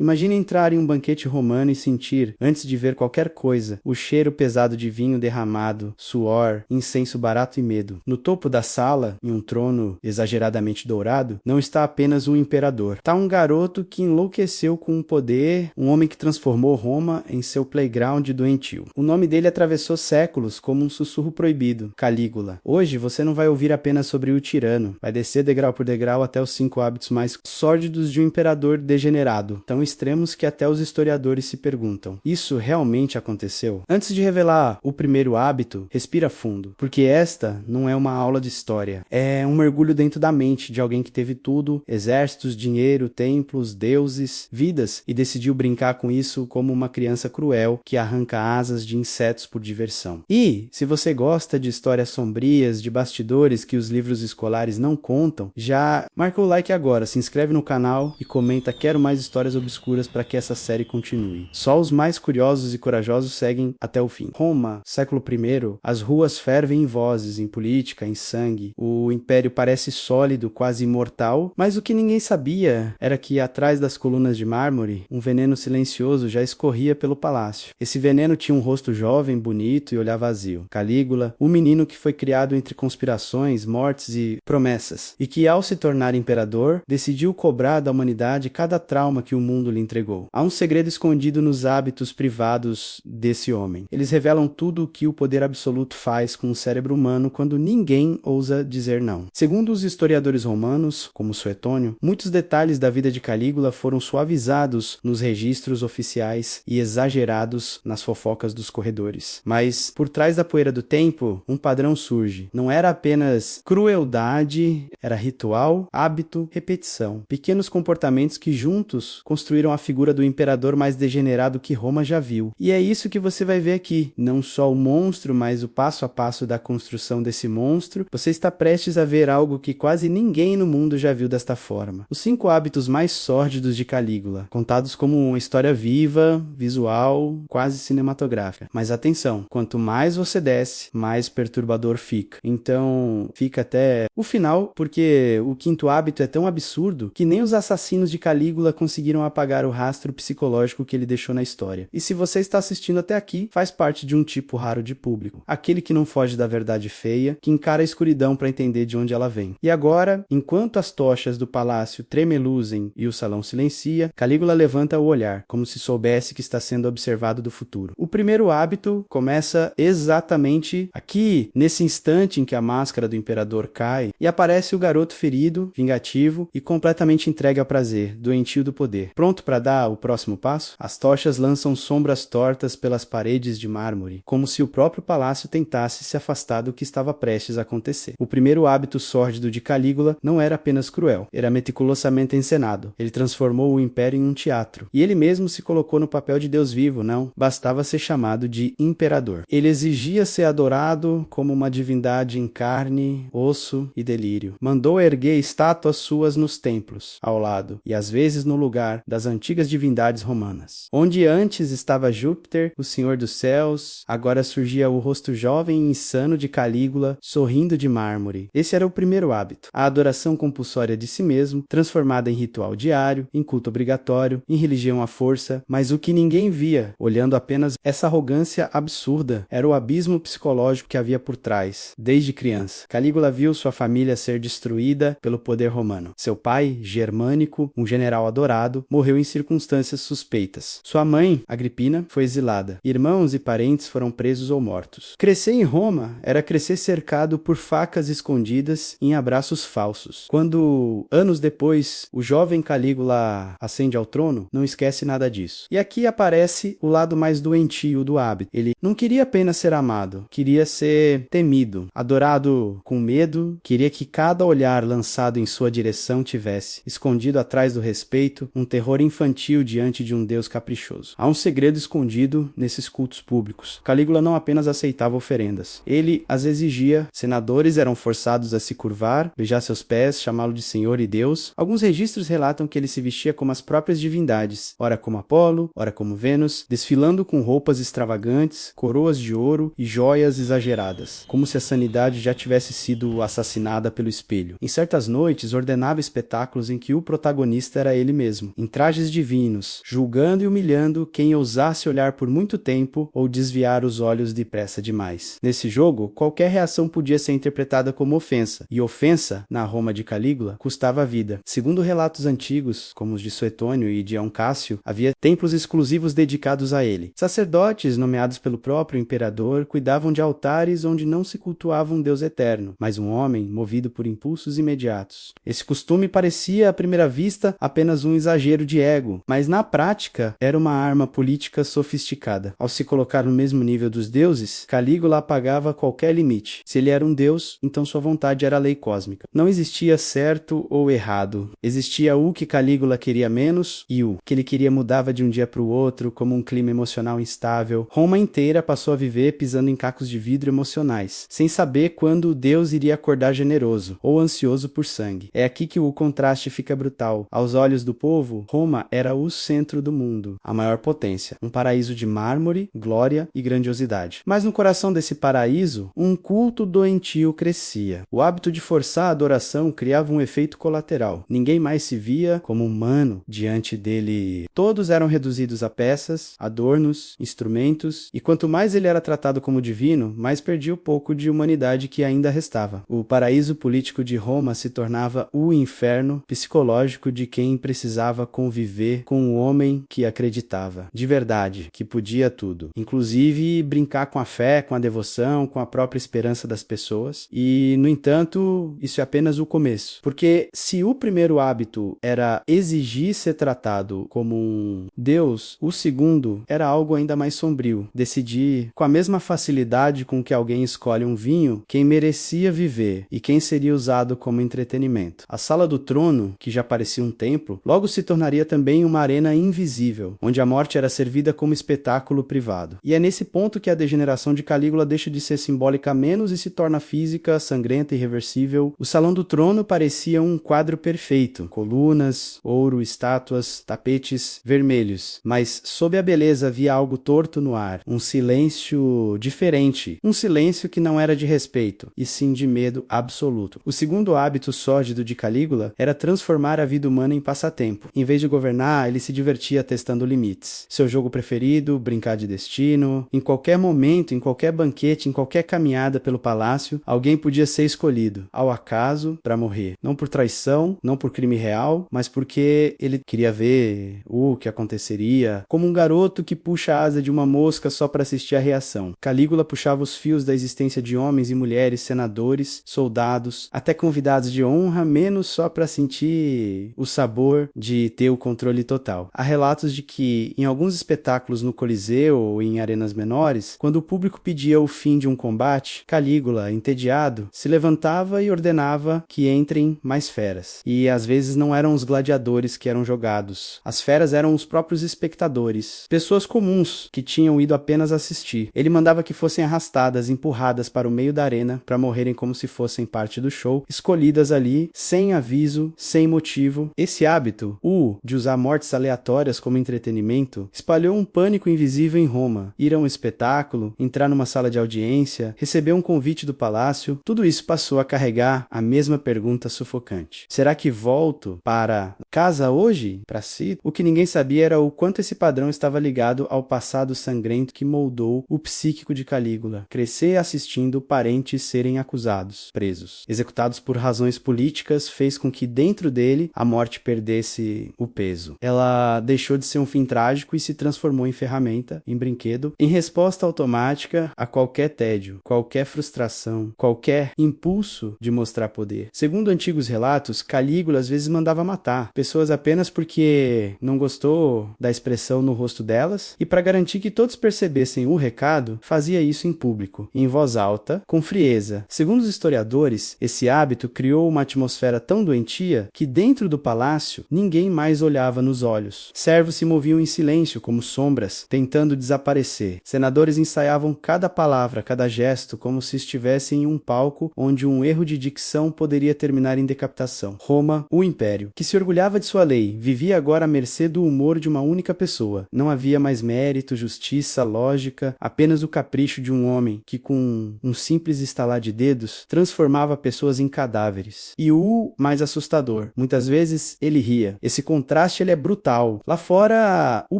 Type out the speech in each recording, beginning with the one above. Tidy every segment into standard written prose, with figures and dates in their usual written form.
Imagine entrar em um banquete romano e sentir, antes de ver qualquer coisa, o cheiro pesado de vinho derramado, suor, incenso barato e medo. No topo da sala, em um trono exageradamente dourado, não está apenas um imperador. Está um garoto que enlouqueceu com o poder, um homem que transformou Roma em seu playground doentio. O nome dele atravessou séculos como um sussurro proibido, Calígula. Hoje você não vai ouvir apenas sobre o tirano, vai descer degrau por degrau até os 5 hábitos mais sórdidos de um imperador degenerado, tão extremos que até os historiadores se perguntam: isso realmente aconteceu? Antes de revelar o primeiro hábito, respira fundo, porque esta não é uma aula de história, é um mergulho dentro da mente de alguém que teve tudo, exércitos, dinheiro, templos, deuses, vidas, e decidiu brincar com isso como uma criança cruel que arranca asas de insetos por diversão. E, se você gosta de histórias sombrias, de bastidores que os livros escolares não contam, já marca o like agora, se inscreve no canal e comenta "quero mais histórias obscuras" para que essa série continue. Só os mais curiosos e corajosos seguem até o fim. Roma, século I, as ruas fervem em vozes, em política, em sangue. O império parece sólido, quase imortal, mas o que ninguém sabia era que atrás das colunas de mármore, um veneno silencioso já escorria pelo palácio. Esse veneno tinha um rosto jovem, bonito e olhar vazio. Calígula, o menino que foi criado entre conspirações, mortes e promessas, e que ao se tornar imperador, decidiu cobrar da humanidade cada trauma que o mundo lhe entregou. Há um segredo escondido nos hábitos privados desse homem. Eles revelam tudo o que o poder absoluto faz com o cérebro humano quando ninguém ousa dizer não. Segundo os historiadores romanos, como Suetônio, muitos detalhes da vida de Calígula foram suavizados nos registros oficiais e exagerados nas fofocas dos corredores. Mas, por trás da poeira do tempo, um padrão surge. Não era apenas crueldade, era ritual, hábito, repetição. Pequenos comportamentos que juntos construíram a figura do imperador mais degenerado que Roma já viu. E é isso que você vai ver aqui. Não só o monstro, mas o passo a passo da construção desse monstro. Você está prestes a ver algo que quase ninguém no mundo já viu desta forma. Os 5 hábitos mais sórdidos de Calígula, contados como uma história viva, visual, quase cinematográfica. Mas atenção, quanto mais você desce, mais perturbador fica. Então, fica até o final, porque o 5º hábito é tão absurdo que nem os assassinos de Calígula conseguiram apagar o rastro psicológico que ele deixou na história. E se você está assistindo até aqui, faz parte de um tipo raro de público. Aquele que não foge da verdade feia, que encara a escuridão para entender de onde ela vem. E agora, enquanto as tochas do palácio tremeluzem e o salão silencia, Calígula levanta o olhar, como se soubesse que está sendo observado do futuro. O primeiro hábito começa exatamente aqui, nesse instante em que a máscara do imperador cai, e aparece o garoto ferido, vingativo e completamente entregue ao prazer, doentio do poder. Pronto para dar o próximo passo? As tochas lançam sombras tortas pelas paredes de mármore, como se o próprio palácio tentasse se afastar do que estava prestes a acontecer. O primeiro hábito sórdido de Calígula não era apenas cruel, era meticulosamente encenado. Ele transformou o império em um teatro. E ele mesmo se colocou no papel de Deus vivo, não? Bastava ser chamado de imperador. Ele exigia ser adorado como uma divindade em carne, osso e delírio. Mandou erguer estátuas suas nos templos, ao lado, e às vezes no lugar das antigas divindades romanas. Onde antes estava Júpiter, o senhor dos céus, agora surgia o rosto jovem e insano de Calígula, sorrindo de mármore. Esse era o primeiro hábito. A adoração compulsória de si mesmo, transformada em ritual diário, em culto obrigatório, em religião à força, mas o que ninguém via, olhando apenas essa arrogância absurda, era o abismo psicológico que havia por trás, desde criança. Calígula viu sua família ser destruída pelo poder romano. Seu pai, Germânico, um general adorado, morreu em circunstâncias suspeitas. Sua mãe, Agripina, foi exilada. Irmãos e parentes foram presos ou mortos. Crescer em Roma era crescer cercado por facas escondidas em abraços falsos. Quando, anos depois, o jovem Calígula ascende ao trono, não esquece nada disso. E aqui aparece o lado mais doentio do hábito. Ele não queria apenas ser amado, queria ser temido, adorado com medo, queria que cada olhar lançado em sua direção tivesse, escondido atrás do respeito, um terror infantil diante de um Deus caprichoso. Há um segredo escondido nesses cultos públicos. Calígula não apenas aceitava oferendas, ele as exigia. Senadores eram forçados a se curvar, beijar seus pés, chamá-lo de Senhor e Deus. Alguns registros relatam que ele se vestia como as próprias divindades, ora como Apolo, ora como Vênus, desfilando com roupas extravagantes, coroas de ouro e joias exageradas, como se a sanidade já tivesse sido assassinada pelo espelho. Em certas noites, ordenava espetáculos em que o protagonista era ele mesmo, em traje ultrajes divinos, julgando e humilhando quem ousasse olhar por muito tempo ou desviar os olhos depressa demais. Nesse jogo, qualquer reação podia ser interpretada como ofensa, e ofensa, na Roma de Calígula, custava a vida. Segundo relatos antigos, como os de Suetônio e Dion Cássio, havia templos exclusivos dedicados a ele. Sacerdotes, nomeados pelo próprio imperador, cuidavam de altares onde não se cultuava um Deus eterno, mas um homem movido por impulsos imediatos. Esse costume parecia, à primeira vista, apenas um exagero de ego, mas na prática era uma arma política sofisticada. Ao se colocar no mesmo nível dos deuses, Calígula apagava qualquer limite. Se ele era um deus, então sua vontade era a lei cósmica. Não existia certo ou errado. Existia o que Calígula queria menos e o que ele queria mudava de um dia para o outro, como um clima emocional instável. Roma inteira passou a viver pisando em cacos de vidro emocionais, sem saber quando Deus iria acordar generoso ou ansioso por sangue. É aqui que o contraste fica brutal. Aos olhos do povo, Roma era o centro do mundo, a maior potência, um paraíso de mármore, glória e grandiosidade. Mas no coração desse paraíso, um culto doentio crescia. O hábito de forçar a adoração criava um efeito colateral. Ninguém mais se via como humano diante dele. Todos eram reduzidos a peças, adornos, instrumentos, e quanto mais ele era tratado como divino, mais perdia o pouco de humanidade que ainda restava. O paraíso político de Roma se tornava o inferno psicológico de quem precisava conviver com o homem que acreditava, de verdade, que podia tudo, inclusive brincar com a fé, com a devoção, com a própria esperança das pessoas. E, no entanto, isso é apenas o começo, porque se o primeiro hábito era exigir ser tratado como um Deus, o segundo era algo ainda mais sombrio, decidir com a mesma facilidade com que alguém escolhe um vinho quem merecia viver e quem seria usado como entretenimento. A Sala do Trono, que já parecia um templo, logo se tornaria também uma arena invisível, onde a morte era servida como espetáculo privado. E é nesse ponto que a degeneração de Calígula deixa de ser simbólica menos e se torna física, sangrenta e irreversível. O Salão do Trono parecia um quadro perfeito, colunas, ouro, estátuas, tapetes vermelhos, mas sob a beleza havia algo torto no ar, um silêncio diferente, um silêncio que não era de respeito, e sim de medo absoluto. O segundo hábito sórdido de Calígula era transformar a vida humana em passatempo. Em vez de governar, ele se divertia testando limites. Seu jogo preferido, brincar de destino. Em qualquer momento, em qualquer banquete, em qualquer caminhada pelo palácio, alguém podia ser escolhido, ao acaso, para morrer. Não por traição, não por crime real, mas porque ele queria ver o que aconteceria, como um garoto que puxa a asa de uma mosca só para assistir a reação. Calígula puxava os fios da existência de homens e mulheres, senadores, soldados, até convidados de honra, menos só para sentir o sabor de ter o controle total. Há relatos de que, em alguns espetáculos no Coliseu ou em arenas menores, quando o público pedia o fim de um combate, Calígula, entediado, se levantava e ordenava que entrem mais feras. E às vezes não eram os gladiadores que eram jogados. As feras eram os próprios espectadores, pessoas comuns que tinham ido apenas assistir. Ele mandava que fossem arrastadas, empurradas para o meio da arena para morrerem como se fossem parte do show, escolhidas ali, sem aviso, sem motivo. Esse hábito, de usar mortes aleatórias como entretenimento, espalhou um pânico invisível em Roma. Ir a um espetáculo, entrar numa sala de audiência, receber um convite do palácio, tudo isso passou a carregar a mesma pergunta sufocante. Será que volto para casa hoje? Para si? O que ninguém sabia era o quanto esse padrão estava ligado ao passado sangrento que moldou o psíquico de Calígula. Crescer assistindo parentes serem acusados, presos, executados por razões políticas, fez com que dentro dele a morte perdesse o peso. Ela deixou de ser um fim trágico e se transformou em ferramenta, em brinquedo, em resposta automática a qualquer tédio, qualquer frustração, qualquer impulso de mostrar poder. Segundo antigos relatos, Calígula às vezes mandava matar pessoas apenas porque não gostou da expressão no rosto delas, e para garantir que todos percebessem o recado, fazia isso em público, em voz alta, com frieza. Segundo os historiadores, esse hábito criou uma atmosfera tão doentia que dentro do palácio ninguém mais olhava nos olhos. Servos se moviam em silêncio como sombras, tentando desaparecer. Senadores ensaiavam cada palavra, cada gesto, como se estivessem em um palco onde um erro de dicção poderia terminar em decapitação. Roma, o império, que se orgulhava de sua lei, vivia agora à mercê do humor de uma única pessoa. Não havia mais mérito, justiça, lógica, apenas o capricho de um homem que, com um simples estalar de dedos, transformava pessoas em cadáveres. E o mais assustador, muitas vezes ele ria. Esse contraste contraste ele é brutal. Lá fora, o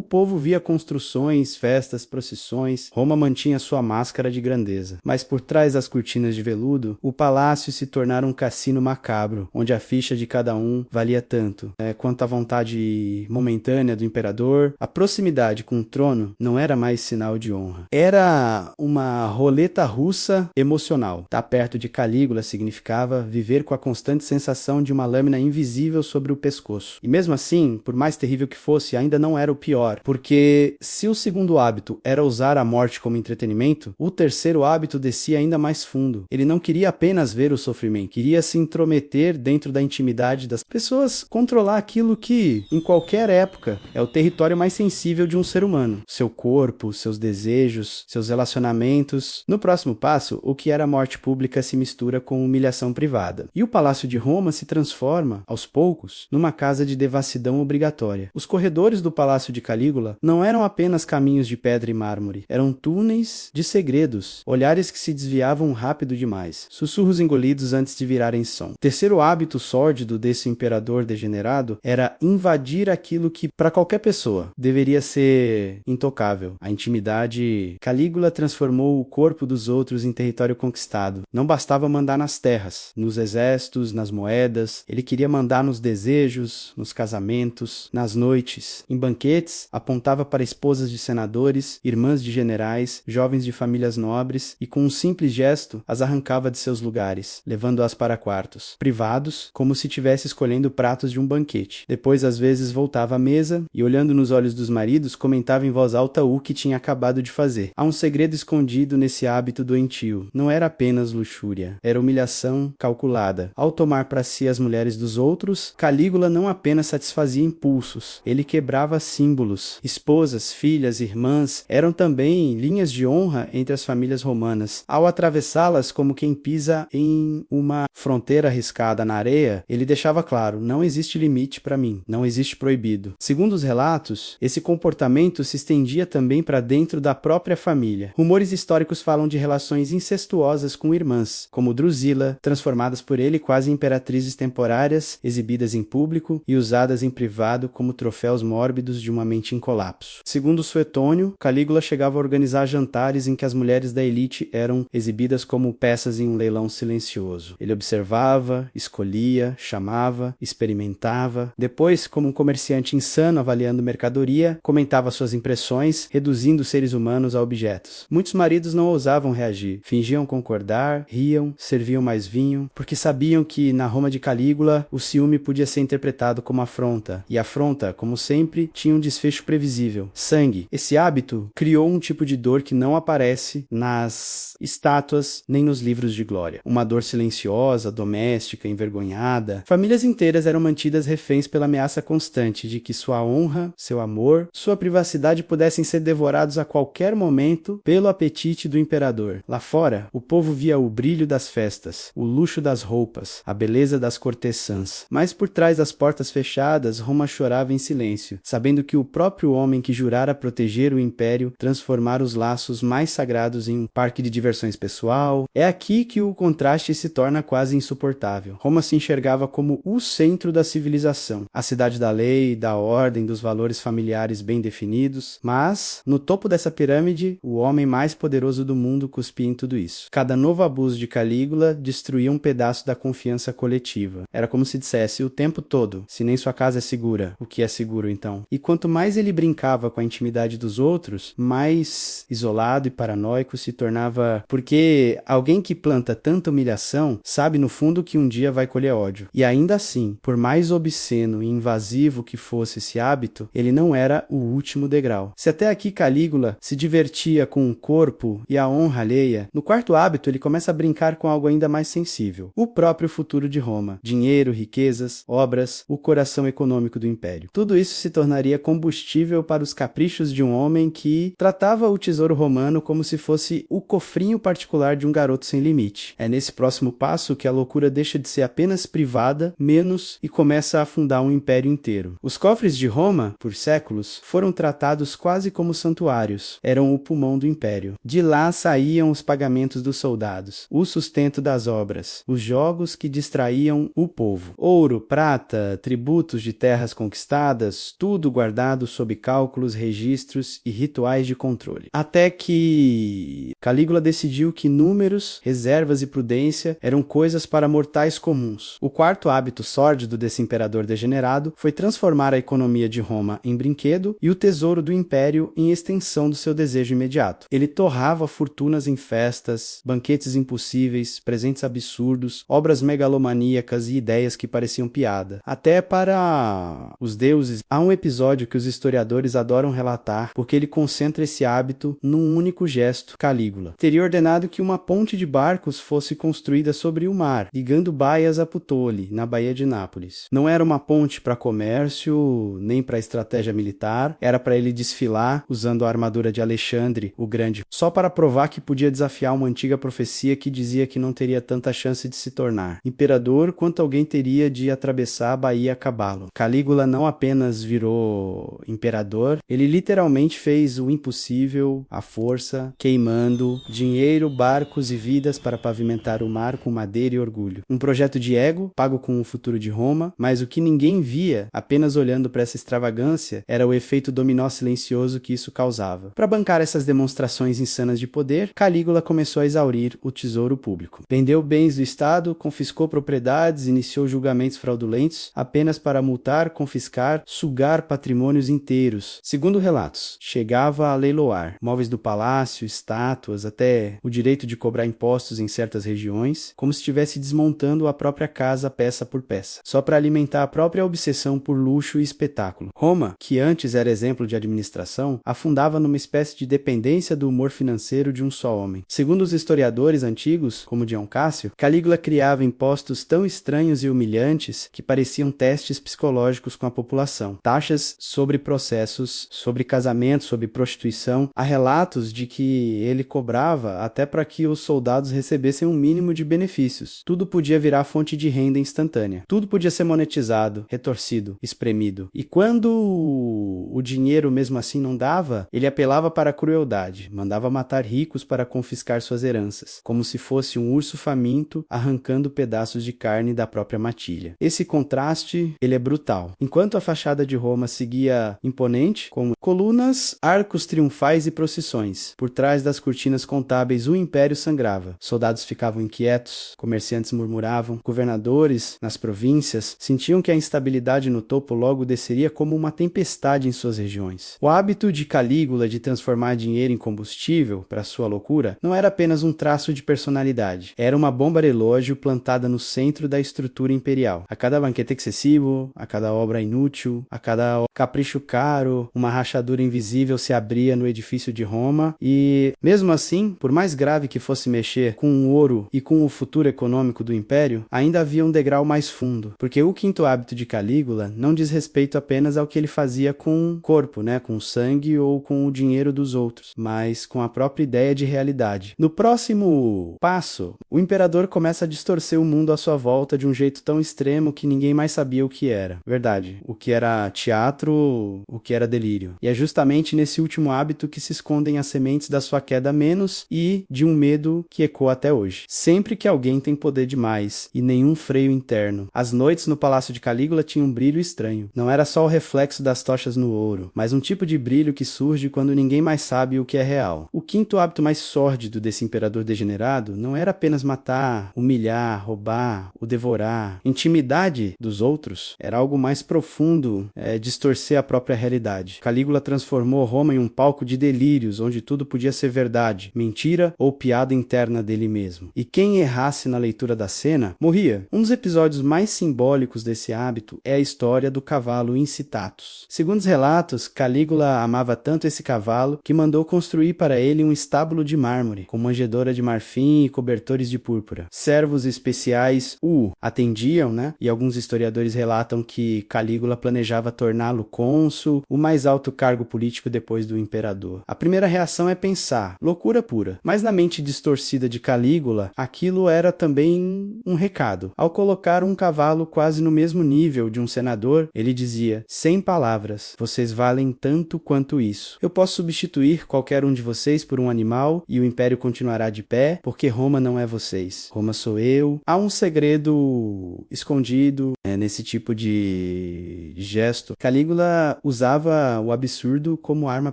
povo via construções, festas, procissões. Roma mantinha sua máscara de grandeza. Mas por trás das cortinas de veludo, o palácio se tornara um cassino macabro, onde a ficha de cada um valia tanto quanto a vontade momentânea do imperador. A proximidade com o trono não era mais sinal de honra. Era uma roleta russa emocional. Estar perto de Calígula significava viver com a constante sensação de uma lâmina invisível sobre o pescoço. E mesmo assim, por mais terrível que fosse, ainda não era o pior, porque se o segundo hábito era usar a morte como entretenimento, o terceiro hábito descia ainda mais fundo. Ele não queria apenas ver o sofrimento, queria se intrometer dentro da intimidade das pessoas, controlar aquilo que, em qualquer época, é o território mais sensível de um ser humano. Seu corpo, seus desejos, seus relacionamentos. No próximo passo, o que era morte pública se mistura com humilhação privada. E o Palácio de Roma se transforma, aos poucos, numa casa de devassidão obrigatória. Os corredores do Palácio de Calígula não eram apenas caminhos de pedra e mármore, eram túneis de segredos, olhares que se desviavam rápido demais, sussurros engolidos antes de virarem som. O terceiro hábito sórdido desse imperador degenerado era invadir aquilo que, para qualquer pessoa, deveria ser intocável, a intimidade. Calígula transformou o corpo dos outros em território conquistado. Não bastava mandar nas terras, nos exércitos, nas moedas, ele queria mandar nos desejos, nos casamentos, nas noites. Em banquetes, apontava para esposas de senadores, irmãs de generais, jovens de famílias nobres e com um simples gesto as arrancava de seus lugares, levando-as para quartos, privados, como se estivesse escolhendo pratos de um banquete. Depois, às vezes, voltava à mesa e, olhando nos olhos dos maridos, comentava em voz alta o que tinha acabado de fazer. Há um segredo escondido nesse hábito doentio. Não era apenas luxúria, era humilhação calculada. Ao tomar para si as mulheres dos outros, Calígula não apenas satisfazia impulsos, ele quebrava símbolos. Esposas, filhas, irmãs eram também linhas de honra entre as famílias romanas. Ao atravessá-las como quem pisa em uma fronteira arriscada na areia, ele deixava claro: não existe limite para mim, não existe proibido. Segundo os relatos, esse comportamento se estendia também para dentro da própria família. Rumores históricos falam de relações incestuosas com irmãs, como Drusila, transformadas por ele quase em imperatrizes temporárias, exibidas em público e usadas em privado como troféus mórbidos de uma mente em colapso. Segundo Suetônio, Calígula chegava a organizar jantares em que as mulheres da elite eram exibidas como peças em um leilão silencioso. Ele observava, escolhia, chamava, experimentava. Depois, como um comerciante insano avaliando mercadoria, comentava suas impressões, reduzindo os seres humanos a objetos. Muitos maridos não ousavam reagir, fingiam concordar, riam, serviam mais vinho, porque sabiam que na Roma de Calígula o ciúme podia ser interpretado como afronta, e a afronta, como sempre, tinha um desfecho previsível: sangue. Esse hábito criou um tipo de dor que não aparece nas estátuas nem nos livros de glória. Uma dor silenciosa, doméstica, envergonhada. Famílias inteiras eram mantidas reféns pela ameaça constante de que sua honra, seu amor, sua privacidade pudessem ser devorados a qualquer momento pelo apetite do imperador. Lá fora, o povo via o brilho das festas, o luxo das roupas, a beleza das cortesãs. Mas por trás das portas fechadas, Roma chorava em silêncio, sabendo que o próprio homem que jurara proteger o império transformara os laços mais sagrados em um parque de diversões pessoal. É aqui que o contraste se torna quase insuportável. Roma se enxergava como o centro da civilização, a cidade da lei, da ordem, dos valores familiares bem definidos, mas, no topo dessa pirâmide, o homem mais poderoso do mundo cuspia em tudo isso. Cada novo abuso de Calígula destruía um pedaço da confiança coletiva. Era como se dissesse o tempo todo: se nem sua casa é segura, o que é seguro então? E quanto mais ele brincava com a intimidade dos outros, mais isolado e paranoico se tornava, porque alguém que planta tanta humilhação sabe no fundo que um dia vai colher ódio. E ainda assim, por mais obsceno e invasivo que fosse esse hábito, ele não era o último degrau. Se até aqui Calígula se divertia com o corpo e a honra alheia, no quarto hábito ele começa a brincar com algo ainda mais sensível: o próprio futuro de Roma. Dinheiro, riquezas, obras, o coração econômico do império. Tudo isso se tornaria combustível para os caprichos de um homem que tratava o tesouro romano como se fosse o cofrinho particular de um garoto sem limite. É nesse próximo passo que a loucura deixa de ser apenas privada, menos, e começa a fundar um império inteiro. Os cofres de Roma, por séculos, foram tratados quase como santuários. Eram o pulmão do império. De lá saíam os pagamentos dos soldados, o sustento das obras, os jogos que distraíam o povo. Ouro, prata, tributos de terra terras conquistadas, tudo guardado sob cálculos, registros e rituais de controle. Até que Calígula decidiu que números, reservas e prudência eram coisas para mortais comuns. O quarto hábito sórdido desse imperador degenerado foi transformar a economia de Roma em brinquedo e o tesouro do império em extensão do seu desejo imediato. Ele torrava fortunas em festas, banquetes impossíveis, presentes absurdos, obras megalomaníacas e ideias que pareciam piada. Até para os deuses, há um episódio que os historiadores adoram relatar porque ele concentra esse hábito num único gesto: Calígula teria ordenado que uma ponte de barcos fosse construída sobre o mar, ligando Baias a Puteoli, na Baía de Nápoles. Não era uma ponte para comércio, nem para estratégia militar, era para ele desfilar usando a armadura de Alexandre o Grande, só para provar que podia desafiar uma antiga profecia que dizia que não teria tanta chance de se tornar imperador quanto alguém teria de atravessar a Baía a cavalo. Calígula não apenas virou imperador, ele literalmente fez o impossível à força, queimando dinheiro, barcos e vidas para pavimentar o mar com madeira e orgulho. Um projeto de ego, pago com o futuro de Roma, mas o que ninguém via, apenas olhando para essa extravagância, era o efeito dominó silencioso que isso causava. Para bancar essas demonstrações insanas de poder, Calígula começou a exaurir o tesouro público. Vendeu bens do Estado, confiscou propriedades, iniciou julgamentos fraudulentos, apenas para multar, confiscar, sugar patrimônios inteiros. Segundo relatos, chegava a leiloar móveis do palácio, estátuas, até o direito de cobrar impostos em certas regiões, como se estivesse desmontando a própria casa peça por peça, só para alimentar a própria obsessão por luxo e espetáculo. Roma, que antes era exemplo de administração, afundava numa espécie de dependência do humor financeiro de um só homem. Segundo os historiadores antigos, como Dion Cássio, Calígula criava impostos tão estranhos e humilhantes que pareciam testes psicológicos com a população. Taxas sobre processos, sobre casamento, sobre prostituição. Há relatos de que ele cobrava até para que os soldados recebessem um mínimo de benefícios. Tudo podia virar fonte de renda instantânea. Tudo podia ser monetizado, retorcido, espremido. E quando o dinheiro mesmo assim não dava, ele apelava para a crueldade, mandava matar ricos para confiscar suas heranças, como se fosse um urso faminto arrancando pedaços de carne da própria matilha. Esse contraste, ele é brutal. Enquanto a fachada de Roma seguia imponente, com colunas, arcos triunfais e procissões, por trás das cortinas contábeis o império sangrava. Soldados ficavam inquietos, comerciantes murmuravam, governadores, nas províncias, sentiam que a instabilidade no topo logo desceria como uma tempestade em suas regiões. O hábito de Calígula de transformar dinheiro em combustível, para sua loucura, não era apenas um traço de personalidade, era uma bomba relógio plantada no centro da estrutura imperial. A cada banquete excessivo, a cada obra inútil, a cada capricho caro, uma rachadura invisível se abria no edifício de Roma e, mesmo assim, por mais grave que fosse mexer com o ouro e com o futuro econômico do império, ainda havia um degrau mais fundo, porque o quinto hábito de Calígula não diz respeito apenas ao que ele fazia com o corpo, com o sangue ou com o dinheiro dos outros, mas com a própria ideia de realidade. No próximo passo, o imperador começa a distorcer o mundo à sua volta de um jeito tão extremo que ninguém mais sabia o que era. Verdade, o que era teatro, o que era delírio. E é justamente nesse último hábito que se escondem as sementes da sua queda menos e de um medo que ecoa até hoje. Sempre que alguém tem poder demais e nenhum freio interno, as noites no palácio de Calígula tinham um brilho estranho. Não era só o reflexo das tochas no ouro, mas um tipo de brilho que surge quando ninguém mais sabe o que é real. O quinto hábito mais sórdido desse imperador degenerado não era apenas matar, humilhar, roubar, o devorar. Intimidade dos outros era algo mais profundo, distorcer a própria realidade. Calígula transformou Roma em um palco de delírios, onde tudo podia ser verdade, mentira ou piada interna dele mesmo. E quem errasse na leitura da cena, morria. Um dos episódios mais simbólicos desse hábito é a história do cavalo Incitatus. Segundo os relatos, Calígula amava tanto esse cavalo que mandou construir para ele um estábulo de mármore, com manjedoura de marfim e cobertores de púrpura. Servos especiais o atendiam, e alguns historiadores relatam que Calígula planejava torná-lo cônsul, o mais alto cargo político depois do imperador. A primeira reação é pensar, loucura pura. Mas na mente distorcida de Calígula, aquilo era também um recado. Ao colocar um cavalo quase no mesmo nível de um senador, ele dizia, sem palavras, vocês valem tanto quanto isso. Eu posso substituir qualquer um de vocês por um animal e o império continuará de pé, porque Roma não é vocês. Roma sou eu. Há um segredo escondido nesse tipo de aquele gesto, Calígula usava o absurdo como arma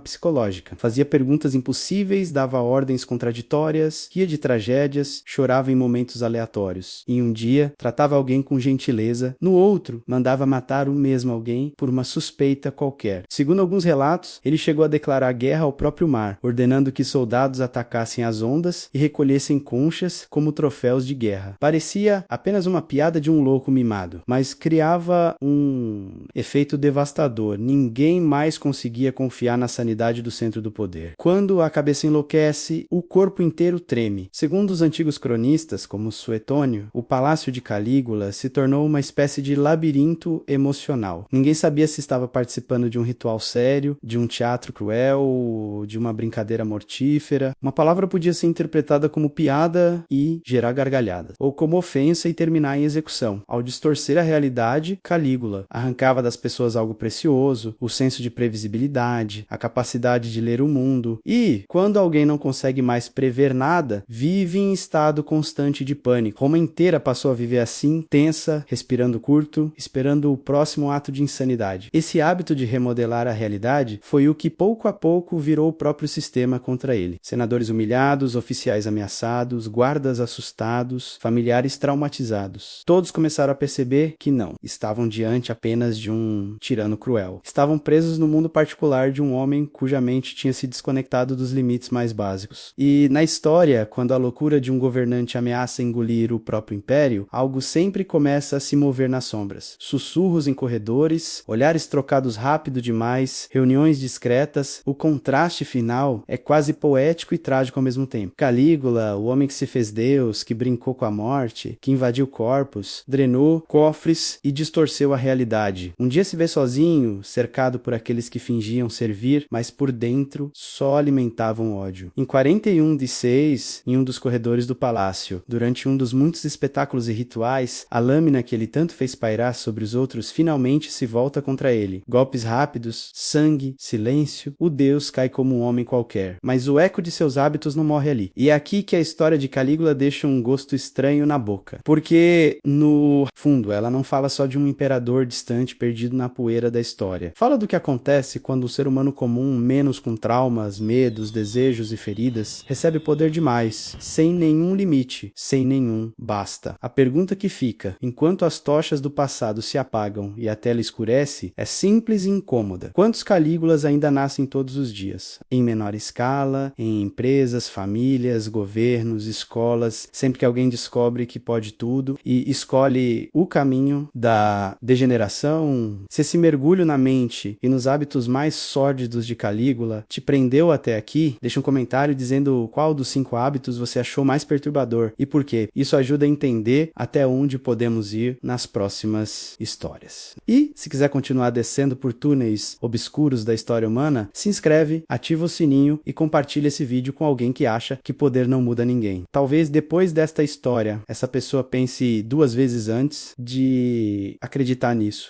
psicológica. Fazia perguntas impossíveis, dava ordens contraditórias, ria de tragédias, chorava em momentos aleatórios. Em um dia, tratava alguém com gentileza, no outro, mandava matar o mesmo alguém por uma suspeita qualquer. Segundo alguns relatos, ele chegou a declarar guerra ao próprio mar, ordenando que soldados atacassem as ondas e recolhessem conchas como troféus de guerra. Parecia apenas uma piada de um louco mimado, mas criava um efeito devastador. Ninguém mais conseguia confiar na sanidade do centro do poder. Quando a cabeça enlouquece, o corpo inteiro treme. Segundo os antigos cronistas, como Suetônio, o palácio de Calígula se tornou uma espécie de labirinto emocional. Ninguém sabia se estava participando de um ritual sério, de um teatro cruel, de uma brincadeira mortífera. Uma palavra podia ser interpretada como piada e gerar gargalhadas, ou como ofensa e terminar em execução. Ao distorcer a realidade, Calígula arrancava das pessoas algo precioso, o senso de previsibilidade, a capacidade de ler o mundo, e, quando alguém não consegue mais prever nada, vive em estado constante de pânico. Roma inteira passou a viver assim, tensa, respirando curto, esperando o próximo ato de insanidade. Esse hábito de remodelar a realidade foi o que pouco a pouco virou o próprio sistema contra ele. Senadores humilhados, oficiais ameaçados, guardas assustados, familiares traumatizados. Todos começaram a perceber que não, estavam diante apenas de um tirano cruel. Estavam presos no mundo particular de um homem cuja mente tinha se desconectado dos limites mais básicos. E na história, quando a loucura de um governante ameaça engolir o próprio império, algo sempre começa a se mover nas sombras. Sussurros em corredores, olhares trocados rápido demais, reuniões discretas, o contraste final é quase poético e trágico ao mesmo tempo. Calígula, o homem que se fez Deus, que brincou com a morte, que invadiu corpos, drenou cofres e distorceu a realidade. Um dia se vê sozinho, cercado por aqueles que fingiam servir, mas por dentro só alimentavam ódio. Em 41 de 6, em um dos corredores do palácio, durante um dos muitos espetáculos e rituais, a lâmina que ele tanto fez pairar sobre os outros finalmente se volta contra ele. Golpes rápidos, sangue, silêncio, o deus cai como um homem qualquer. Mas o eco de seus hábitos não morre ali. E é aqui que a história de Calígula deixa um gosto estranho na boca. Porque, no fundo, ela não fala só de um imperador distante perdido na poeira da história. Fala do que acontece quando o ser humano comum, menos com traumas, medos, desejos e feridas, recebe poder demais, sem nenhum limite, sem nenhum basta. A pergunta que fica, enquanto as tochas do passado se apagam e a tela escurece, é simples e incômoda. Quantos Calígulas ainda nascem todos os dias? Em menor escala, em empresas, famílias, governos, escolas, sempre que alguém descobre que pode tudo e escolhe o caminho da degeneração. Se esse mergulho na mente e nos hábitos mais sórdidos de Calígula te prendeu até aqui, deixa um comentário dizendo qual dos 5 hábitos você achou mais perturbador e por quê. Isso ajuda a entender até onde podemos ir nas próximas histórias. E, se quiser continuar descendo por túneis obscuros da história humana, se inscreve, ativa o sininho e compartilha esse vídeo com alguém que acha que poder não muda ninguém. Talvez depois desta história, essa pessoa pense 2 vezes antes de acreditar nisso.